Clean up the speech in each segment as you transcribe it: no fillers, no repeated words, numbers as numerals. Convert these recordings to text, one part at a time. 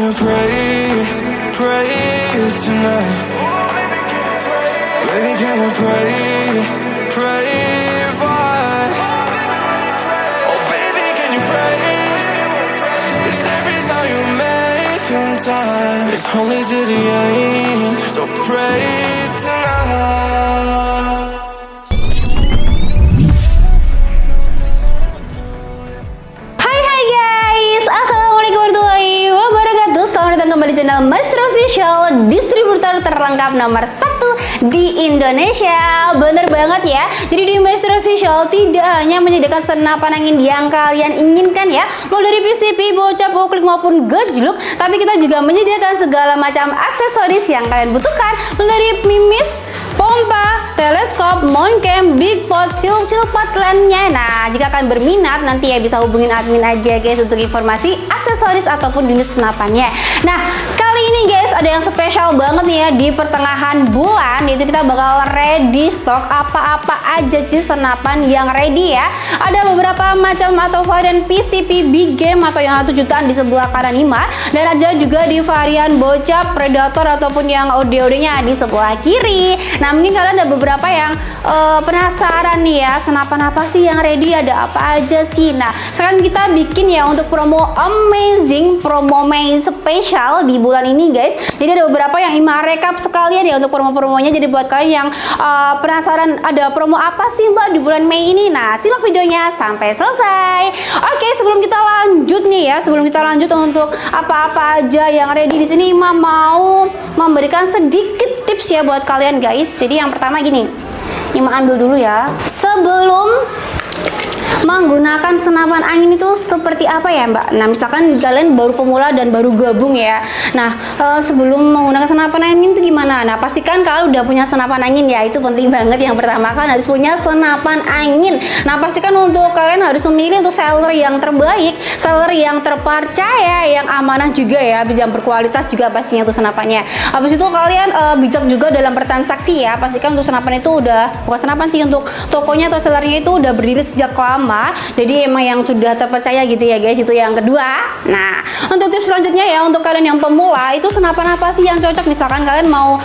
you pray tonight? Baby, can you pray for? Oh baby, can you pray? 'Cause every time you make in time, it's only to the end. So pray tonight. Hai guys, assalamualaikum warahmatullahi wabarakatuh. Selamat datang kembali di channel Maestro Official, distributor terlengkap nomor 1 di Indonesia. Bener banget ya. Jadi di Maestro Official tidak hanya menyediakan senapan angin yang kalian inginkan ya, mulai dari PCP, bocap, uklik maupun gejluk, tapi kita juga menyediakan segala macam aksesoris yang kalian butuhkan, mulai dari mimis, pompa, teleskop, mount cam, big pot, shield lainnya. Nah, jika kalian berminat nanti ya bisa hubungin admin aja guys untuk informasi aksesoris ataupun unit senapannya. Nah, kali ini guys ada yang spesial banget nih ya di pertengahan bulan, yaitu kita bakal ready stock apa-apa aja sih senapan yang ready ya. Ada beberapa macam atau varian PCP big game atau yang 1 jutaan di sebelah kanan Ima, dan ada juga di varian bocap, predator ataupun yang OD-OD-nya di sebelah kiri. Nah, mungkin kalian ada beberapa yang penasaran nih ya, senapan apa sih yang ready, ada apa aja sih. Nah, sekarang kita bikin ya untuk promo amazing, promo Mei spesial di bulan ini guys. Jadi ada beberapa yang Ima rekap sekalian ya untuk promo-promonya. Jadi buat kalian yang penasaran ada promo apa sih Mbak di bulan Mei ini, nah simak videonya sampai selesai. Oke, sebelum kita lanjut nih ya, sebelum kita lanjut untuk apa-apa aja yang ready di sini, Ima mau memberikan sedikit tips ya buat kalian guys. Jadi yang pertama gini, Ima ambil dulu ya. Sebelum menggunakan senapan angin itu seperti apa ya Mbak? Nah, misalkan kalian baru pemula dan baru gabung ya. Nah, sebelum menggunakan senapan angin itu gimana? Nah, pastikan kalian udah punya senapan angin ya. Itu penting banget. Yang pertama kan harus punya senapan angin. Nah, pastikan untuk kalian harus memilih untuk seller yang terbaik, seller yang terpercaya, yang amanah juga ya, yang berkualitas juga pastinya untuk senapannya. Habis itu kalian bijak juga dalam bertransaksi ya. Pastikan untuk senapan itu udah, bukan senapan sih, untuk tokonya atau sellernya itu udah berdiri sejak lama. Jadi emang yang sudah terpercaya gitu ya guys. Itu yang kedua. Nah, untuk tips selanjutnya ya, untuk kalian yang pemula itu senapan apa sih yang cocok? Misalkan kalian mau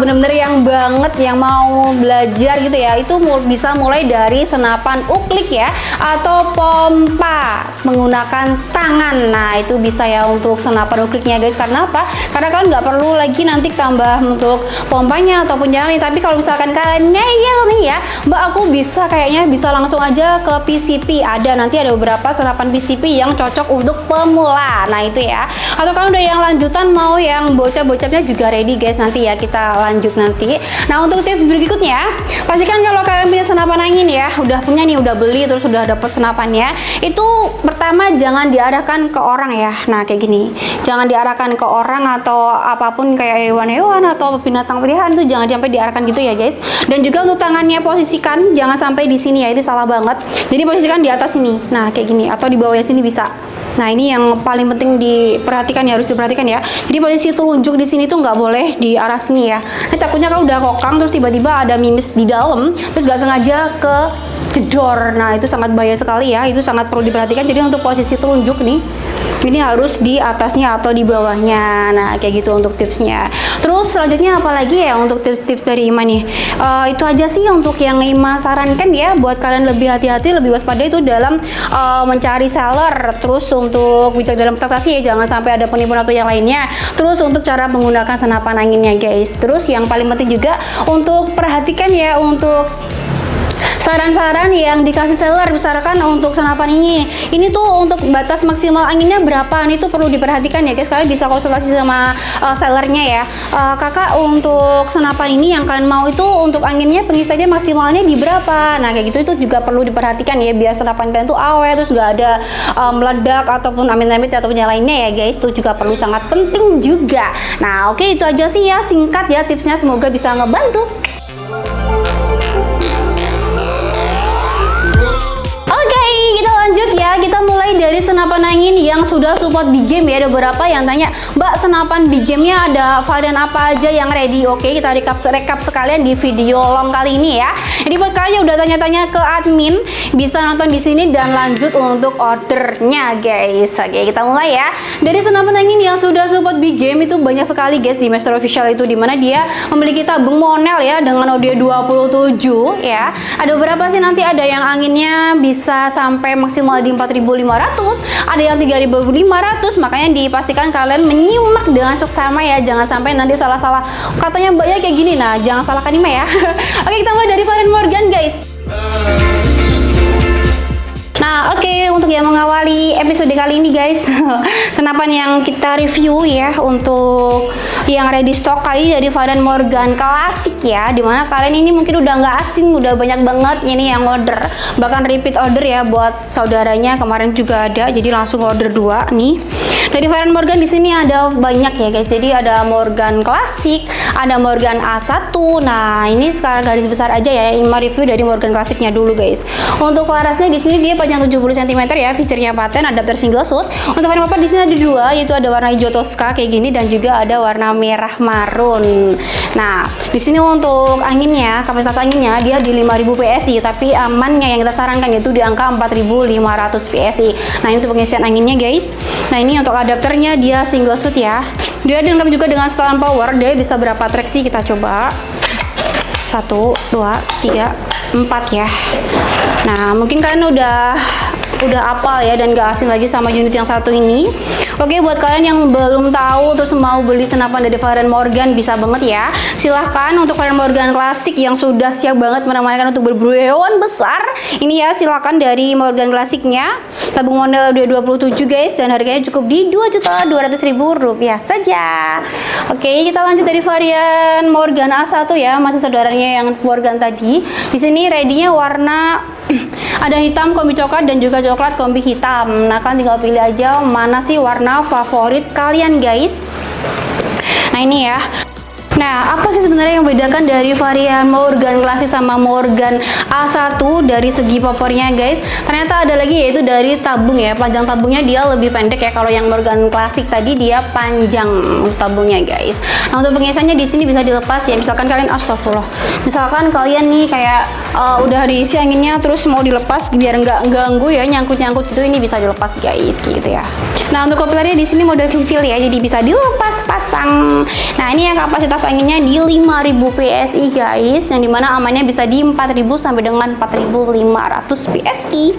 bener-bener yang banget, yang mau belajar gitu ya, itu bisa mulai dari senapan uklik ya, atau pompa menggunakan tangan. Nah, itu bisa ya untuk senapan ukliknya guys. Karena apa? Karena kalian nggak perlu lagi nanti tambah untuk pompanya ataupun jangan nih. Tapi kalau misalkan kalian ngeyel nih ya, Mbak aku bisa kayaknya bisa langsung aja ke PCP. Ada, nanti ada beberapa senapan PCP yang cocok untuk pemula. Nah, itu ya. Atau kalau udah yang lanjutan mau yang bocap-bocapnya juga ready guys, nanti ya kita lanjut nanti. Nah, untuk tips berikutnya, pastikan kalau kalian punya senapan angin ya, udah punya nih, udah beli terus udah dapet senapannya, itu pertama jangan diarahkan ke orang ya. Nah, kayak gini. Jangan diarahkan ke orang atau apapun kayak hewan-hewan atau binatang peliharaan, itu jangan sampai diarahkan gitu ya guys. Dan juga untuk tangannya posisikan jangan sampai di sini ya, itu salah banget. Jadi posisikan di atas sini. Nah, kayak gini, atau di bawahnya sini bisa. Nah, ini yang paling penting diperhatikan ya, harus diperhatikan ya. Jadi posisi telunjuk di sini tuh nggak boleh di arah sini ya. Nah, takutnya kalau udah kokang terus tiba-tiba ada mimis di dalam, terus nggak sengaja ke jedor. Nah, itu sangat bahaya sekali ya. Itu sangat perlu diperhatikan. Jadi untuk posisi telunjuk nih, ini harus di atasnya atau di bawahnya. Nah, kayak gitu untuk tipsnya. Terus selanjutnya apa lagi ya untuk tips-tips dari Ima nih? Itu aja sih untuk yang Ima sarankan ya, buat kalian lebih hati-hati, lebih waspada itu dalam mencari seller. Terus untuk bijak dalam transaksi ya, jangan sampai ada penipuan atau yang lainnya. Terus untuk cara menggunakan senapan anginnya guys. Terus yang paling penting juga untuk perhatikan ya untuk saran-saran yang dikasih seller. Misalkan untuk senapan ini tuh untuk batas maksimal anginnya berapa, ini tuh perlu diperhatikan ya guys. Kalian bisa konsultasi sama sellernya ya. Kakak, untuk senapan ini yang kalian mau itu untuk anginnya pengisiannya maksimalnya di berapa. Nah, kayak gitu itu juga perlu diperhatikan ya, biar senapan kalian tuh awet, terus gak ada meledak ataupun amit-amit ataupun yang lainnya ya guys. Itu juga perlu, sangat penting juga. Nah, oke, itu aja sih ya, singkat ya tipsnya, semoga bisa ngebantu. Kita lanjut ya, kita mulai dari senapan angin yang yang sudah support big game ya. Ada beberapa yang tanya, Mbak, senapan big game-nya ada varian apa aja yang ready? Oke, kita rekap sekalian di video long kali ini ya. Jadi buat kalian yang udah tanya-tanya ke admin, bisa nonton di sini dan lanjut untuk ordernya guys. Oke, kita mulai ya. Dari senapan angin yang sudah support big game itu banyak sekali guys di Master Official itu, dimana dia memiliki tabung monel ya dengan OD 27 ya. Ada beberapa sih, nanti ada yang anginnya bisa sampai maksimal di 4.500, ada yang 3.500, makanya dipastikan kalian menyimak dengan seksama ya, jangan sampai nanti salah-salah katanya mbaknya kayak gini. Nah, jangan salahkan Ima ya. Oke, kita mulai dari varian Morgan guys. Nah, oke, untuk yang mengawali episode kali ini guys, senapan yang kita review ya untuk yang ready stock kali dari varian Morgan klasik ya, dimana kalian ini mungkin udah nggak asing, udah banyak banget ini yang order, bahkan repeat order ya buat saudaranya, kemarin juga ada, jadi langsung order 2 nih. Dari varian Morgan di sini ada banyak ya guys, jadi ada Morgan klasik, ada Morgan A1. Nah, ini sekarang garis besar aja ya, Ima review dari Morgan klasiknya dulu guys. Untuk larasnya di sini dia panjang 70 cm ya, visirnya paten, adapter single shoot. Untuk varian papan di sini ada 2, yaitu ada warna hijau toska kayak gini dan juga ada warna merah marun. Nah, di sini untuk anginnya, kapasitas anginnya dia di 5000 PSI, tapi amannya yang kita sarankan yaitu di angka 4500 PSI. Nah, ini untuk pengisian anginnya guys. Nah, ini untuk adapternya dia single shoot ya. Dia dilengkapi juga dengan setelan power. Dia bisa berapa track sih? Kita coba. 1, 2, 3, 4 ya. Nah, mungkin kalian udah apal ya dan gak asing lagi sama unit yang satu ini. Oke, buat kalian yang belum tahu terus mau beli senapan dari varian Morgan, bisa banget ya. Silahkan untuk varian Morgan klasik yang sudah siap banget meramaikan untuk berburu hewan besar. Ini ya, silahkan dari Morgan klasiknya. Tabung model 27 guys, dan harganya cukup di Rp2.200.000 saja. Oke, kita lanjut dari varian Morgan A1 ya, masih saudaranya yang Morgan tadi. Di sini ready-nya warna ada hitam kombi coklat dan juga coklat kombi hitam. Nah, kalian tinggal pilih aja mana sih warna favorit kalian guys. Nah, ini ya. Nah, apa sih sebenarnya yang membedakan dari varian Morgan klasik sama Morgan A1 dari segi popornya guys? Ternyata ada lagi, yaitu dari tabung ya. Panjang tabungnya dia lebih pendek ya. Kalau yang Morgan klasik tadi dia panjang tabungnya guys. Nah, untuk pengisiannya di sini bisa dilepas ya. Misalkan kalian astagfirullah. Misalkan kalian nih kayak udah diisi anginnya terus mau dilepas biar nggak ganggu ya, nyangkut-nyangkut gitu, ini bisa dilepas guys gitu ya. Nah, untuk koplernya di sini model refill ya. Jadi bisa dilepas pasang. Nah, ini yang kapasitas anginnya di 5000 PSI guys, yang dimana amannya bisa di 4000 sampai dengan 4500 PSI.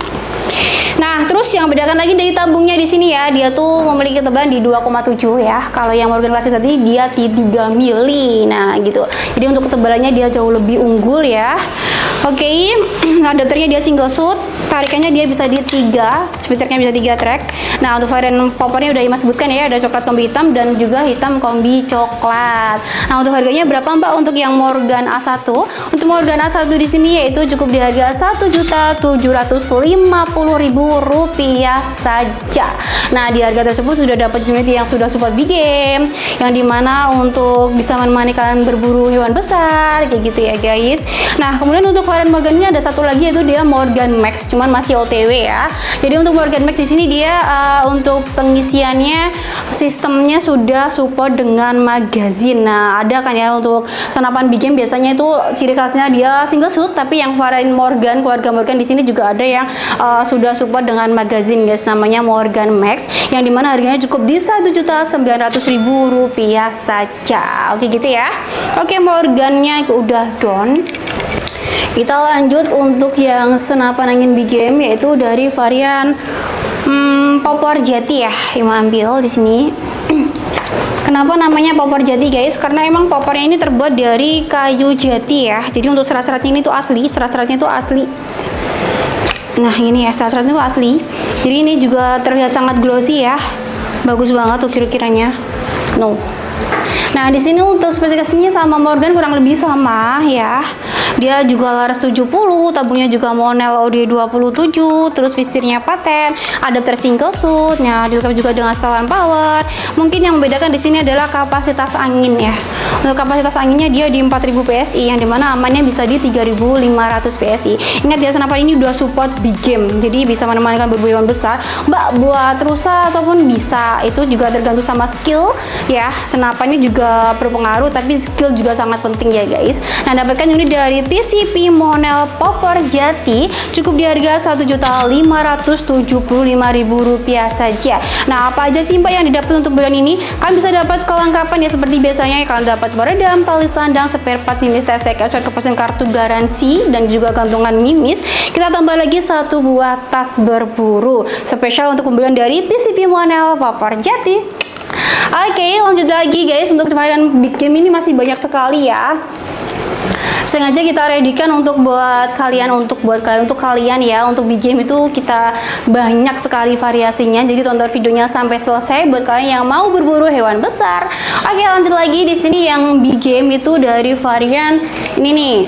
Nah, terus yang bedakan lagi dari tabungnya di sini ya, dia tuh memiliki ketebalan di 2,7 ya. Kalau yang Morgan klasik tadi dia di 3 mili. Nah, gitu. Jadi untuk ketebalannya dia jauh lebih unggul ya. Oke, adapternya dia single shoot, tarikannya dia bisa di 3, splitternya bisa 3 track. Nah, untuk varian popornya udah Ima sebutkan ya, ada coklat kombi hitam dan juga hitam kombi coklat. Nah, untuk harganya berapa Mbak untuk yang Morgan A1? Untuk Morgan A1 di sini yaitu cukup di harga Rp1.750.000 saja. Nah, di harga tersebut sudah dapat unit yang sudah support big game, yang dimana untuk bisa menemani kalian berburu hewan besar kayak gitu ya guys. Nah, kemudian untuk varian Morgan ini ada satu lagi, yaitu dia Morgan Max, cuman masih OTW ya. Jadi untuk Morgan Max di sini dia untuk pengisiannya sistemnya sudah support dengan magazine. Nah, ada kan ya untuk senapan big game biasanya itu ciri khasnya dia single shoot, tapi yang varian Morgan, keluarga Morgan di sini juga ada yang sudah support dengan magazine guys, namanya Morgan Max, yang dimana harganya cukup di Rp1.900.000 saja. Oke gitu ya. Oke, Morgannya udah done. Kita lanjut untuk yang senapan angin big game, yaitu dari varian popor jati ya, yang ambil di sini. Kenapa namanya popor jati guys? Karena emang popornya ini terbuat dari kayu jati ya. Jadi untuk serat-seratnya ini tuh asli, serat-seratnya tuh asli. Nah, ini ya, serat-seratnya tuh asli. Jadi ini juga terlihat sangat glossy ya. Bagus banget tuh kira-kiranya. Nah, di sini untuk spesifikasinya sama Morgan kurang lebih sama ya. Dia juga laras 70, tabungnya juga Monel OD27, terus visirnya paten, adapter single shoot, nah dilengkapi juga dengan setelan power. Mungkin yang membedakan di sini adalah kapasitas angin ya. Untuk kapasitas anginnya dia di 4000 PSI, yang dimana amannya bisa di 3500 PSI. Ingat ya, senapan ini udah support big game, jadi bisa menemankan berbuiwan besar. Mbak buat rusa ataupun bisa, itu juga tergantung sama skill ya. Senapannya juga berpengaruh, tapi skill juga sangat penting ya guys. Nah, dapatkan unit dari PCP Monel Popor Jati cukup di harga Rp1.575.000 saja. Nah, apa aja sih Mbak yang didapat untuk bulan ini? Kalian bisa dapat kelengkapan ya seperti biasanya. Kalian dapat peredam, tali sandang, spare part mimis, TSTK, surat kepastian kartu garansi, dan juga gantungan mimis. Kita tambah lagi satu buah tas berburu spesial untuk pembelian dari PCP Monel Popor Jati. Oke, lanjut lagi guys. Untuk varian big game ini masih banyak sekali ya. Sengaja kita readykan untuk kalian ya. Untuk big game itu kita banyak sekali variasinya. Jadi tonton videonya sampai selesai buat kalian yang mau berburu hewan besar. Oke, lanjut lagi. Di sini yang big game itu dari varian ini nih.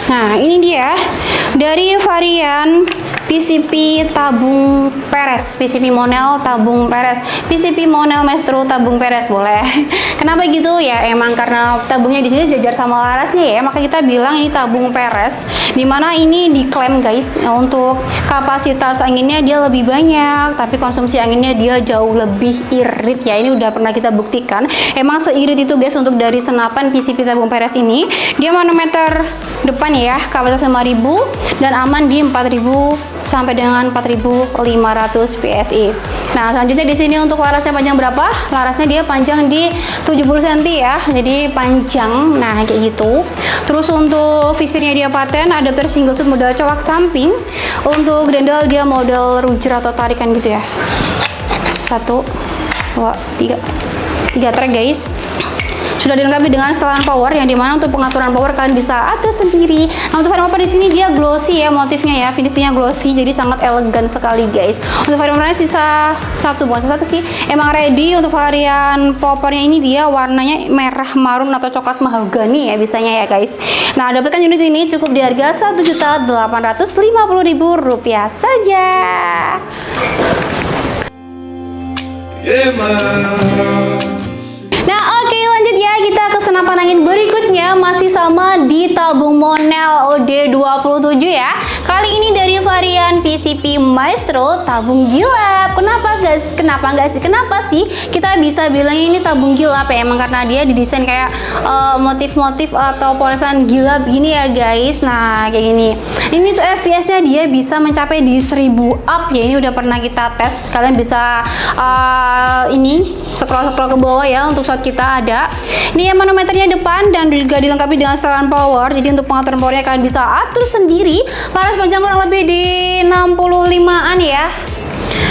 Nah, ini dia dari varian PCP tabung peres, PCP Monel tabung peres, PCP Monel Maestro tabung peres boleh. Kenapa gitu ya? Emang karena tabungnya di sini jajar sama larasnya ya, maka kita bilang ini tabung peres. Dimana ini diklaim guys, untuk kapasitas anginnya dia lebih banyak, tapi konsumsi anginnya dia jauh lebih irit ya. Ini udah pernah kita buktikan. Emang seirit itu guys untuk dari senapan PCP tabung peres ini. Dia manometer depan ya, kapasitas 5000 dan aman di 4000 sampai dengan 4500 PSI. Nah, selanjutnya di sini untuk larasnya panjang berapa? Larasnya dia panjang di 70 cm ya. Jadi panjang. Nah, kayak gitu. Terus untuk visirnya dia paten, adapter single shoot model colak samping. Untuk grendel dia model rujer atau tarikan gitu ya. 1 2 3. 3 track guys. Sudah dilengkapi dengan setelan power, yang dimana untuk pengaturan power kalian bisa atur sendiri. Nah, untuk varian popor di sini dia glossy ya motifnya ya, finishingnya glossy, jadi sangat elegan sekali guys. Untuk varian warnanya sisa bukan satu sih, emang ready. Untuk varian popornya ini dia warnanya merah marun atau coklat mahogani ya bisanya ya guys. Nah, dapatkan unit ini cukup di harga Rp1.850.000 saja. Nah, oke, lanjut ya, kita ke senapan angin berikutnya, masih sama di tabung Monel OD27 ya. Kali ini dari varian PCP Maestro tabung gilap. Kenapa sih kita bisa bilang ini tabung gilap ya? Emang karena dia didesain kayak motif-motif atau polesan gilap gini ya guys. Nah, kayak gini. Ini tuh FPS-nya dia bisa mencapai di 1000 up ya. Ini udah pernah kita tes. Kalian bisa ini scroll ke bawah ya, untuk shot kita ada. Ini yang manometernya depan dan juga dilengkapi dengan setelan power. Jadi untuk pengaturan powernya kalian bisa atur sendiri. Laras panjang kurang lebih di 65-an ya.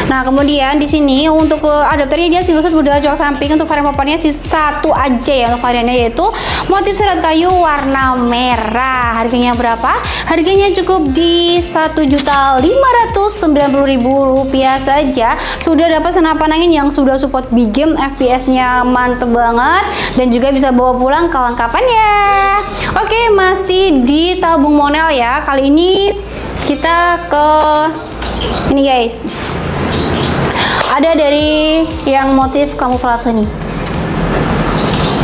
Nah, kemudian di sini untuk adapternya dia single shoot model colok samping. Untuk varian popornya sih satu aja ya untuk variannya, yaitu motif serat kayu warna merah. Harganya berapa? Harganya cukup di Rp1.590.000 saja. Sudah dapat senapan angin yang sudah support big game, FPS-nya mantep banget dan juga bisa bawa pulang kelengkapannya. Oke, masih di tabung Monel ya. Kali ini kita ke ini guys. Ada dari yang motif kamuflase nih.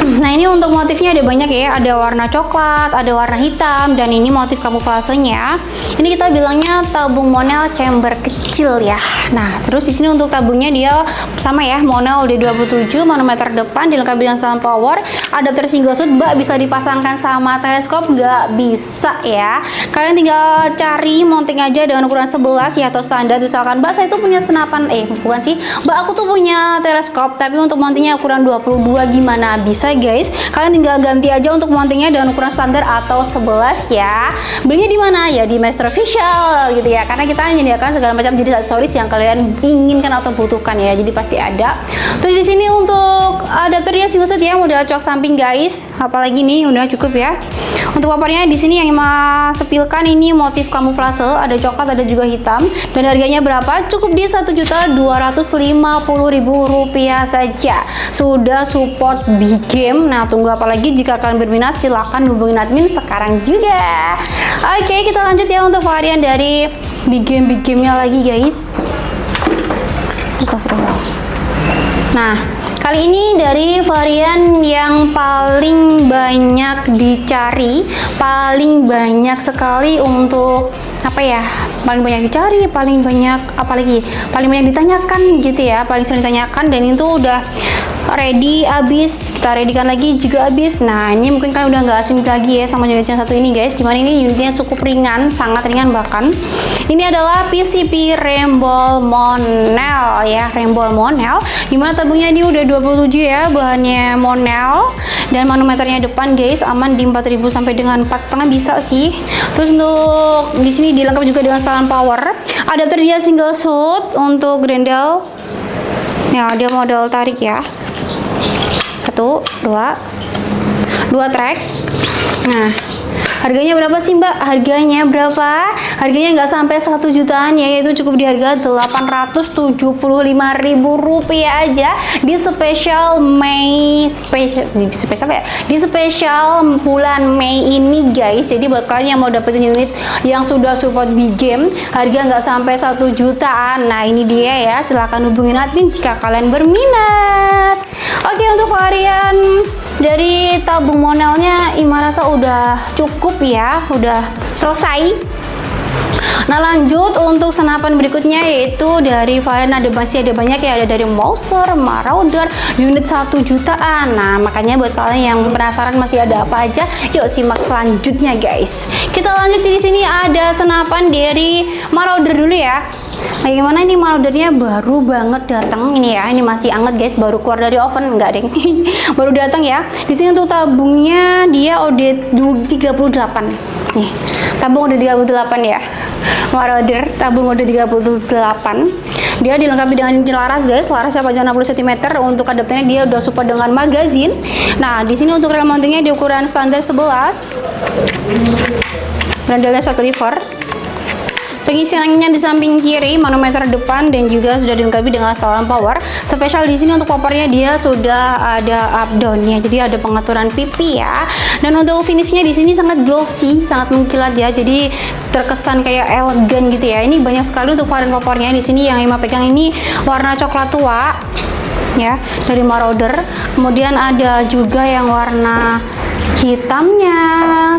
Nah, ini untuk motifnya ada banyak ya, ada warna coklat, ada warna hitam, dan ini motif kamuflasenya. Ini kita bilangnya tabung Monel chamber kecil ya. Nah, terus di sini untuk tabungnya dia sama ya, Monel OD27, manometer depan, dilengkapi dengan setelan power, adapter single shoot. Mbak bisa dipasangkan sama teleskop? Nggak bisa ya. Kalian tinggal cari mounting aja dengan ukuran 11 ya, atau standar. Misalkan Mbak saya tuh punya senapan, bukan sih, Mbak aku tuh punya teleskop, tapi untuk mountingnya ukuran 22, gimana? Bisa guys. Kalian tinggal ganti aja untuk mountingnya dengan ukuran standar atau 11 ya. Belinya di mana? Ya di Master Official gitu ya. Karena kita menyediakan segala macam jenis aksesoris yang kalian inginkan atau butuhkan ya. Jadi pasti ada. Terus di sini untuk adapter dia single set ya, model cok samping guys. Apalagi nih udah cukup ya. Untuk paparnya di sini yang Ima sepilkan ini motif kamuflase, ada coklat, ada juga hitam. Dan harganya berapa? Cukup di Rp1.250.000 saja. Sudah support big game. Nah, tunggu apa lagi? Jika kalian berminat silahkan hubungin admin sekarang juga. Oke, kita lanjut ya untuk varian dari big game-nya lagi guys. Astagfirullah. Nah, kali ini dari varian yang paling banyak dicari, paling banyak sekali untuk apa ya, paling banyak dicari, paling banyak apalagi paling banyak ditanyakan gitu ya, paling sering ditanyakan, dan itu udah ready habis, kita readykan lagi juga habis. Nah, ini mungkin kalian udah nggak asing lagi ya sama unit yang satu ini guys, dimana ini unitnya cukup ringan, sangat ringan bahkan. Ini adalah PCP Rainbow Monel ya, Rainbow Monel, dimana tabungnya ini udah 27 ya, bahannya Monel, dan manometernya depan guys aman di 4000 sampai dengan 4,5 bisa sih. Terus untuk di sini dilengkapi juga dengan setelan power. Adapter dia single shoot untuk grendel. Ya, dia model tarik ya. 1, 2 track. Nah, harganya berapa sih Mbak? Harganya berapa? Harganya nggak sampai 1 jutaan ya, yaitu cukup di harga Rp875.000 aja di spesial Mei, spesial ya, di spesial bulan Mei ini guys. Jadi buat kalian yang mau dapetin unit yang sudah support big game, harga nggak sampai 1 jutaan. Nah, ini dia ya, silahkan hubungin admin jika kalian berminat. Oke, untuk varian dari tabung monelnya Ima rasa udah cukup ya, udah selesai. Nah, lanjut untuk senapan berikutnya, yaitu dari varian masih ada banyak ya, ada dari Mouser, Marauder, unit 1 jutaan. Nah, makanya buat kalian yang penasaran masih ada apa aja, yuk simak selanjutnya guys. Kita lanjut, di sini ada senapan dari Marauder dulu ya. Bagaimana ini Maraudernya baru banget datang ini ya, ini masih anget guys, baru keluar dari oven, enggak deng. Baru datang ya. Di sini untuk tabungnya dia OD38. Nih, tabung OD 38 ya. Marauder tabung OD 38. Dia dilengkapi dengan cincin laras guys, larasnya panjang 60 cm. Untuk adapternya dia udah support dengan magazine. Nah, di sini untuk rel mountingnya di ukuran standar 11. Brandelnya 1 lever. Pengisian anginnya di samping kiri, manometer depan, dan juga sudah dilengkapi dengan setelan power. Spesial di sini untuk powernya dia sudah ada up down-nya, jadi ada pengaturan pipi ya. Dan untuk finishnya di sini sangat glossy, sangat mengkilat ya, jadi terkesan kayak elegan gitu ya. Ini banyak sekali untuk varian powernya. Di sini yang Ima pegang ini warna coklat tua ya, dari Marauder. Kemudian ada juga yang warna hitamnya,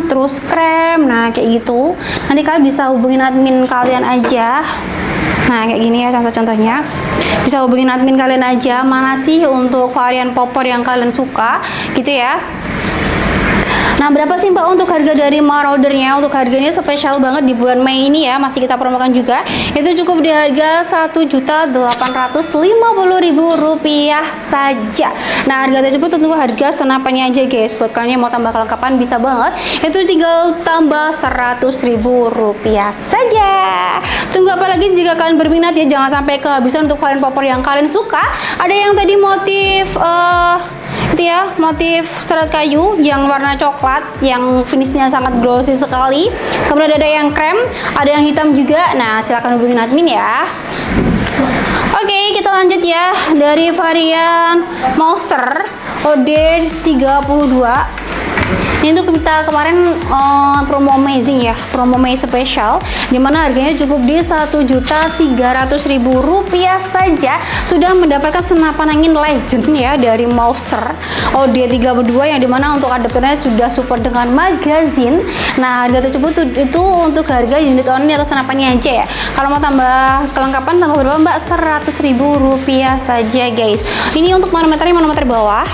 terus krem. Nah, kayak gitu. Nanti kalian bisa hubungin admin kalian aja. Nah, kayak gini ya contoh-contohnya. Bisa hubungin admin kalian aja mana sih untuk varian popor yang kalian suka gitu ya. Nah, berapa sih Mbak untuk harga dari Maraudernya? Untuk harganya spesial banget di bulan Mei ini ya, masih kita promokan juga. Itu cukup di harga Rp1.850.000 saja. Nah, harga tersebut untuk harga senapannya aja guys. Buat kalian yang mau tambah kelengkapan bisa banget. Itu tinggal tambah Rp100.000 saja. Tunggu apa lagi jika kalian berminat ya, jangan sampai kehabisan untuk varian popor yang kalian suka. Ada yang tadi motif itu ya, motif serat kayu yang warna coklat, yang finishnya sangat glossy sekali. Kemudian ada yang krem, ada yang hitam juga. Nah, silahkan hubungin admin ya. Oke, kita lanjut ya dari varian Mouser OD32. Ini tuh kita kemarin promo amazing ya, promo Mei spesial, dimana harganya cukup di Rp1.300.000 saja. Sudah mendapatkan senapan angin legend ya dari Mouser OD32, yang dimana untuk adapternya sudah support dengan magazine. Nah, harga tersebut itu untuk harga unit only atau senapannya aja ya. Kalau mau tambah kelengkapan tambah berapa Mbak? Rp100.000 saja guys. Ini untuk manometernya manometer bawah.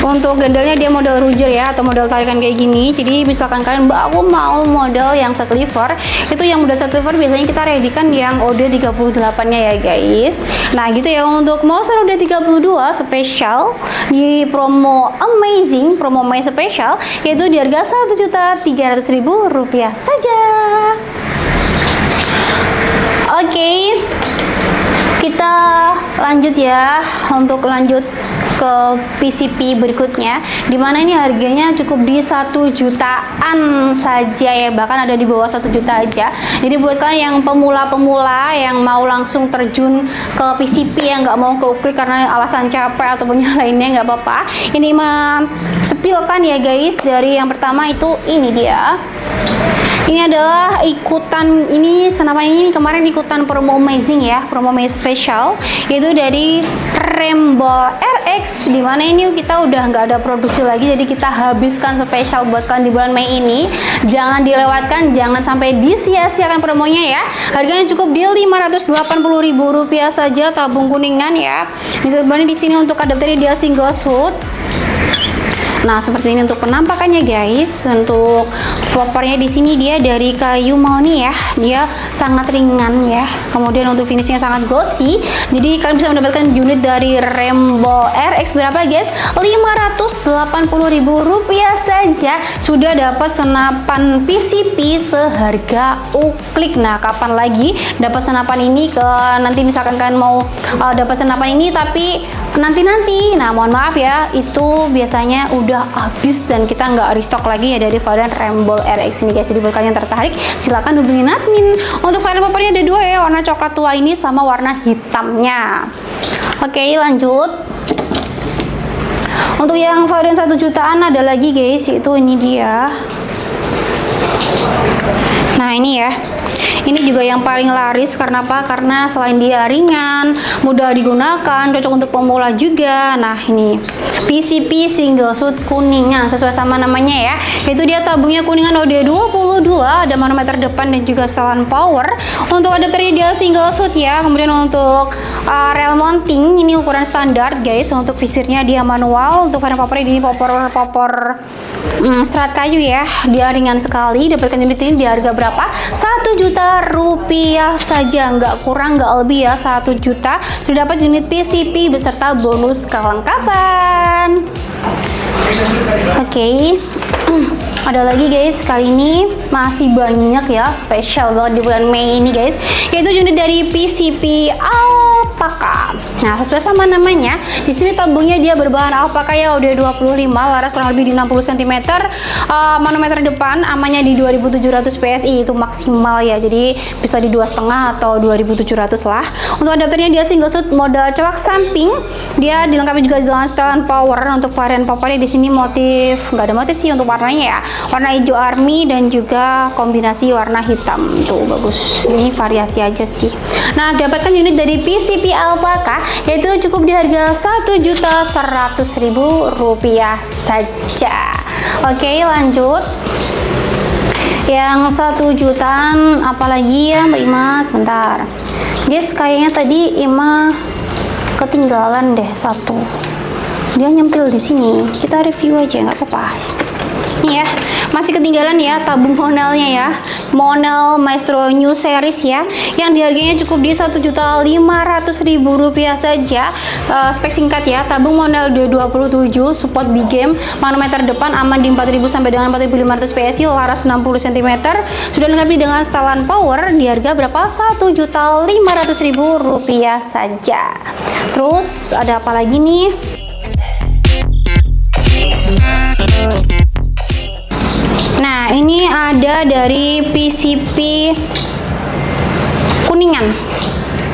Untuk grandelnya dia model ruger ya, atau model tarikan kayak gini. Jadi misalkan kalian Mbak aku mau model yang set lever, itu yang model set lever biasanya kita readykan yang OD38 nya ya guys. Nah gitu ya, untuk Monster OD32 spesial di promo amazing, promo Mei spesial, yaitu di harga Rp1.300.000 saja. Oke, kita lanjut ya, untuk lanjut ke PCP berikutnya, dimana ini harganya cukup di 1 jutaan saja ya, bahkan ada di bawah 1 juta aja. Jadi buat kalian yang pemula-pemula yang mau langsung terjun ke PCP, yang nggak mau ke uklik karena alasan capek ataupun yang lainnya, nggak apa-apa. Ini mah sepilkan ya guys. Dari yang pertama itu ini dia. Ini adalah ikutan, ini senapan ini kemarin ikutan promo amazing ya, promo Mei spesial, yaitu dari Rainbow RX, dimana ini kita udah nggak ada produksi lagi, jadi kita habiskan spesial buat kalian di bulan Mei ini. Jangan dilewatkan, jangan sampai disia-siakan promonya ya. Harganya cukup di Rp580.000 saja, tabung kuningan ya. Misalnya di sini untuk adapternya dia single shoot. Nah, seperti ini untuk penampakannya guys. Untuk floppernya di sini dia dari kayu mahoni ya. Dia sangat ringan ya. Kemudian untuk finishnya sangat glossy. Jadi kalian bisa mendapatkan unit dari Rainbow RX berapa guys? Rp580.000 saja. Sudah dapat senapan PCP seharga uklik. Nah, kapan lagi dapat senapan ini? Ke nanti misalkan kalian mau dapat senapan ini tapi nanti. Nah, mohon maaf ya, itu biasanya udah habis dan kita nggak restock lagi ya dari varian Rainbow RX ini guys. Jadi buat kalian yang tertarik, silahkan hubungin admin. Untuk varian favoritnya ada dua ya, warna coklat tua ini sama warna hitamnya. Oke, lanjut. Untuk yang varian 1 jutaan ada lagi guys, yaitu ini dia. Nah, ini ya. Ini juga yang paling laris, karena apa? Karena selain dia ringan, mudah digunakan, cocok untuk pemula juga. Nah, ini PCP single shoot kuningan, sesuai sama namanya ya. Itu dia tabungnya kuningan OD22, ada manometer depan dan juga setelan power. Untuk adapternya dia single shoot ya. Kemudian untuk rail mounting ini ukuran standar guys. Untuk visirnya dia manual. Untuk varian popor ini popor serat kayu ya, dia ringan sekali. Dapatkan unit ini di harga berapa? Rp1 juta saja, nggak kurang nggak lebih ya. 1 juta sudah dapat unit PCP beserta bonus kelengkapan. Oke. Ada lagi guys, kali ini masih banyak ya, spesial banget di bulan Mei ini guys, yaitu unit dari PCP Alpaka. Nah, sesuai sama namanya, di sini tabungnya dia berbahan Alpaka ya, OD25, laras kurang lebih di 60 cm, manometer depan amannya di 2700 PSI, itu maksimal ya, jadi bisa di 2,5 atau 2700 lah. Untuk adapternya dia single shoot model coak samping, dia dilengkapi juga dengan setelan power. Untuk varian powernya di sini motif, nggak ada motif sih untuk warnanya ya, warna hijau army dan juga kombinasi warna hitam. Tuh bagus, ini variasi aja sih. Nah, dapatkan unit dari PCP Alpaka, yaitu cukup di harga Rp1.100.000 saja. Oke, lanjut. Yang 1 jutaan apalagi ya Mbak Ima? Sebentar guys, kayaknya tadi Ima ketinggalan deh satu, dia nyempil di sini. Kita review aja nggak apa-apa. Nih ya, masih ketinggalan ya tabung monelnya ya, Monel Maestro New Series ya, yang diharganya cukup di Rp1.500.000 saja. Spek singkat ya, tabung Monel D27, support big game, manometer depan aman di 4000 sampai dengan 4500 PSI, laras 60 cm, sudah lengkap dengan setelan power. Di harga berapa? Rp1.500.000 saja. Terus ada apa lagi nih? Nah, ini ada dari PCP kuningan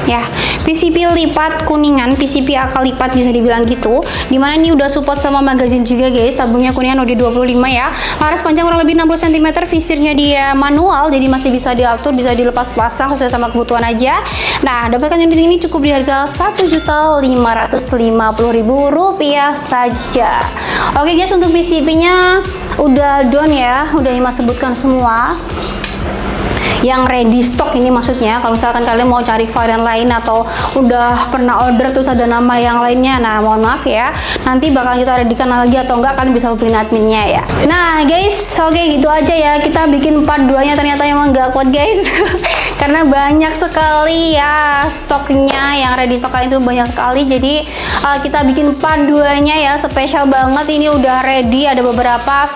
ya, PCP lipat kuningan, PCP akal lipat bisa dibilang gitu, dimana ini udah support sama magazine juga guys. Tabungnya kuningan OD25 ya, laras panjang kurang lebih 60 cm, visirnya dia manual, jadi masih bisa diatur, bisa dilepas pasang sesuai sama kebutuhan aja. Nah, dapatkan unit ini cukup di harga Rp1.550.000 saja. Oke guys, untuk PCP nya udah done ya, udah Ima sebutkan semua. yang ready stock ini maksudnya. Kalau misalkan kalian mau cari varian lain atau udah pernah order terus ada nama yang lainnya, nah mohon maaf ya, nanti bakal kita readykan lagi atau enggak kalian bisa hubungin adminnya ya. Nah guys, oke gitu aja ya, kita bikin part 2 nya ternyata emang gak kuat guys karena banyak sekali ya stoknya, yang ready stock kalian itu banyak sekali. Jadi kita bikin part 2 nya ya, spesial banget. Ini udah ready, ada beberapa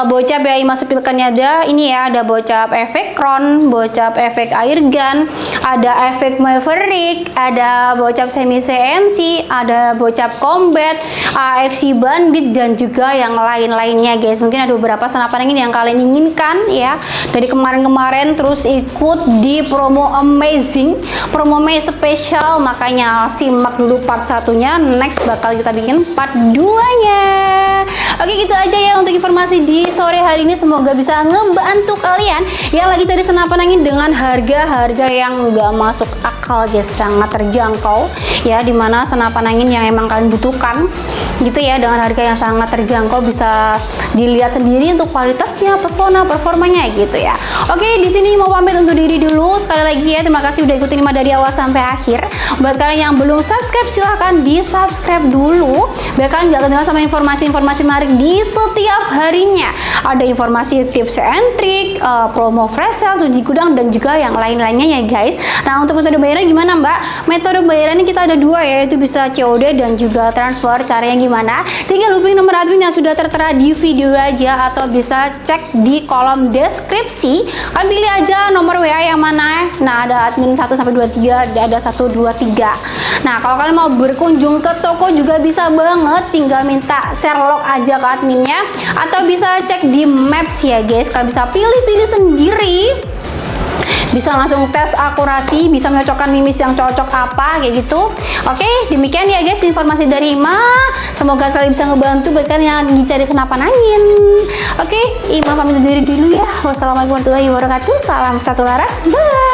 bocap ya, Ima sepilkannya ada ini ya, ada bocap efek Kron, bocap efek airgun, ada efek Maverick, ada bocap semi CNC, ada bocap combat, AFC bandit, dan juga yang lain-lainnya guys. Mungkin ada beberapa senapan angin yang kalian inginkan ya dari kemarin-kemarin, terus ikut di promo amazing, promo Mei spesial, makanya simak dulu part 1-nya. Next bakal kita bikin part 2-nya. Oke gitu aja ya untuk informasi di sore hari ini, semoga bisa ngebantu kalian yang lagi cari senapan angin dengan harga-harga yang nggak masuk akal guys, sangat terjangkau ya, dimana senapan angin yang emang kalian butuhkan gitu ya, dengan harga yang sangat terjangkau, bisa dilihat sendiri untuk kualitasnya, pesona, performanya gitu ya. Oke, di sini mau pamit untuk diri dulu. Sekali lagi ya, terima kasih udah ikutin Ima dari awal sampai akhir. Buat kalian yang belum subscribe, silahkan di subscribe dulu biar kalian gak ketinggalan sama informasi-informasi menarik di setiap harinya. Ada informasi tips and trik, promo flash sale, uji gudang, dan juga yang lain-lainnya ya guys. Nah untuk metode bayarnya gimana mbak? Metode bayarnya kita ada dua ya, yaitu bisa COD dan juga transfer. Caranya gimana? Tinggal hubungi nomor admin yang sudah tertera di video aja, atau bisa cek di kolom deskripsi. Kalian pilih aja nomor WA yang mana. Nah ada admin 1-23, ada 123. Nah kalau kalian mau berkunjung ke toko juga bisa banget, tinggal minta share log aja ke adminnya, atau bisa cek di maps ya guys. Kalian bisa pilih-pilih sendiri, bisa langsung tes akurasi, bisa menyocokkan mimis yang cocok apa kayak gitu. Oke, demikian ya guys informasi dari Ima. Semoga sekali bisa ngebantu buat kalian yang lagi cari senapan angin. Oke, Ima pamit diri dulu ya. Wassalamualaikum warahmatullahi wabarakatuh. Salam satu laras. Bye.